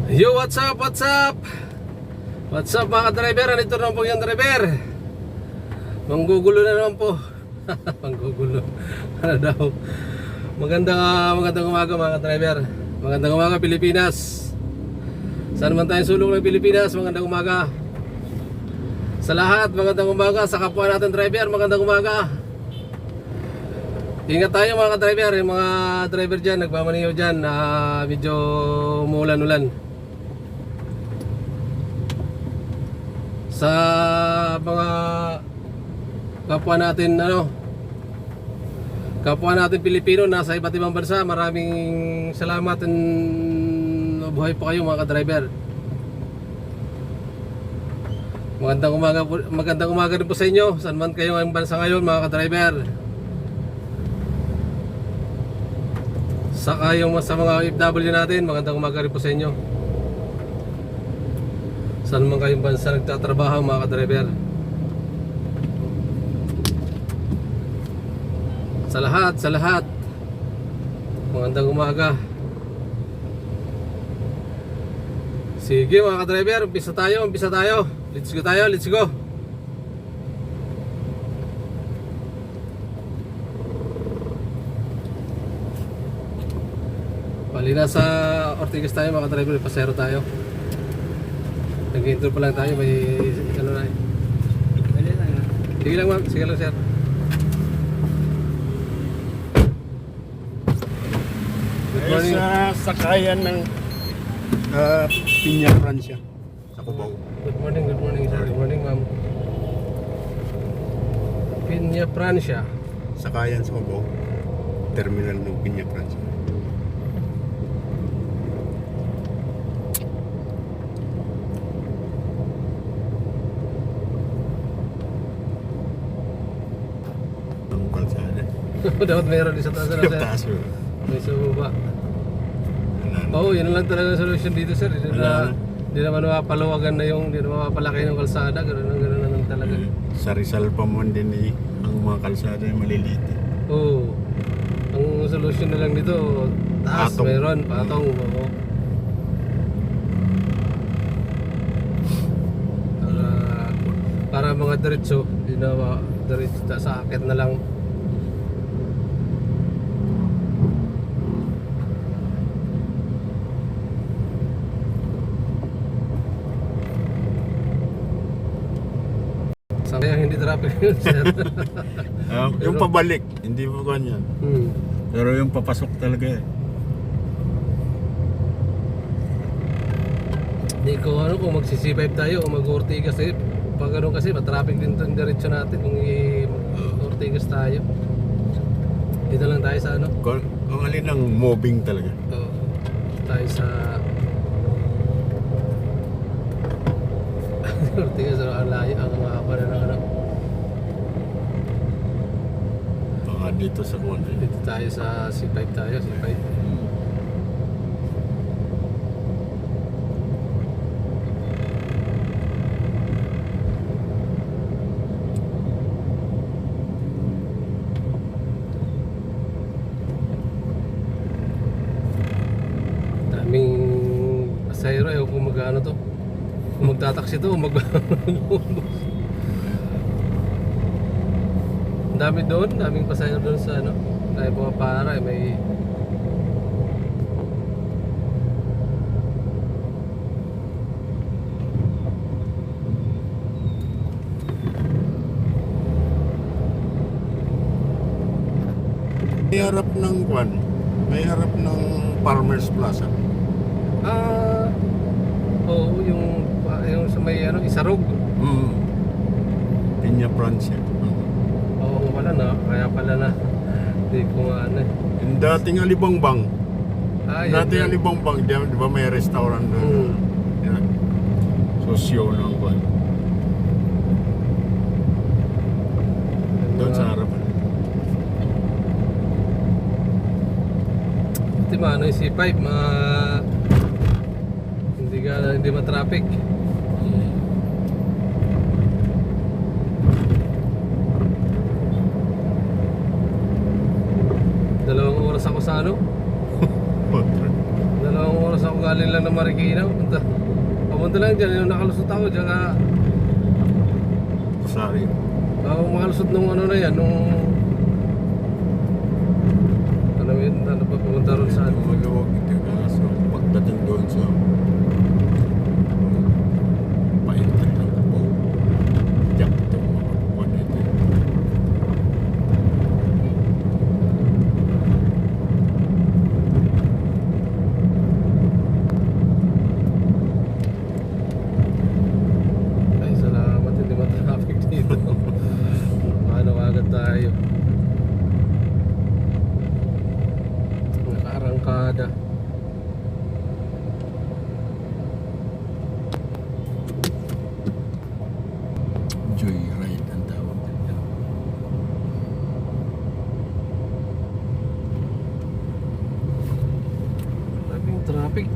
Yo, what's up, what's up? What's up mga driver? Anito naman po yung driver. Manggugulo na naman po. Manggugulo. Ano daw? Magandang umaga mga driver. Magandang umaga Pilipinas. Saan man tayong sulok ng Pilipinas, magandang umaga. Sa lahat, magandang umaga. Sa kapwa natin driver, magandang umaga. Ingat tayo mga driver. Yung mga driver dyan, nagmamaniho dyan, medyo umulan-ulan. Sa mga kapwa natin kapwa natin Pilipino nasa iba't ibang bansa, maraming salamat and buhay po kayo mga driver. Magandang umaga rin po sa inyo, saan man kayo ang bansa ngayon mga driver. Saka yung sa mga OFW natin, magandang umaga rin po sa inyo. Saan man kayong bansa nagtatrabaho mga ka-driver. Sa lahat magandang umaga. Sige mga ka-driver, umpisa tayo. Let's go. Bali na sa Ortigas tayo mga ka-driver, pasero tayo. Nag-intro pa lang tayo, may ano na eh. Sige lang ma'am, sige lang sir. Good morning. Sa sakayan ng Piña Francia sa Cubao. Good morning sir. Good morning ma'am. Piña Francia. Sakayan sa Cubao. Terminal ng Piña Francia. Ang kalsada. Dapat meron din sa taas na sir. Taas yun. May sa baba. Oo, yun lang talaga ang solution dito sir. Hindi naman mapapaluwagan na yung, hindi naman mapapalaki ng kalsada. Ganun na lang talaga. Sa Rizal pa mo din ang mga kalsada ay maliliit. Oo. Ang solution na lang dito, taas, Patong. meron, patong. Oo. Para mga diretso, hindi na diretso sa akit na lang. Kaya hindi traffic yun sir. Yung pabalik, hindi mo ganyan. Pero yung papasok talaga eh. Hindi ko kung magsi-C5 tayo o mag-Ortigas tayo. Pag ganun kasi matraffic din itong diretso natin kung i-Ortigas tayo. Dito lang tayo sa ano. Kung alin ang moving talaga. Tayo sa Ortigas, ang layo, ang mahaba na ng ano. Baka dito sa kuwan. Dito tayo sa C5 tayo, C5. Daming pasahero, ewan kung mag-ano to. Kung magtataksi to, ang dami doon, daming pasahero doon sa ano. Kaya pumapara, may May harap ng kuwan. May harap ng Farmers Plaza. Oo, yung sa may ano, Isarog. Piña Francia. Oo, wala na, kaya pala na. Hindi ko ano eh. Yung dating Alibangbang. Yan Dating yan. Alibangbang, di ba may restaurant doon? Yan. Sosyo ng kuwan. Doon sa harapan. Ito ano yung C5, hindi ma-traffic. Dalawang oras ako sa ano? Dalawang oras ako galing lang na Marikina, papunta lang dyan, yung nakalusot ako dyan ka. Sorry. Makalusot nung ano na yan, nung ano yun, ano pa pumunta ron sa ano. Magawag ito kaso pagdating doon sa paintan ng po. Diyak ito makakuha nito. Ay, salamat, hindi matraffic dito. Paano agad tayo? Nakaarangkada. Joyride ang tawag nito. Maraming traffic.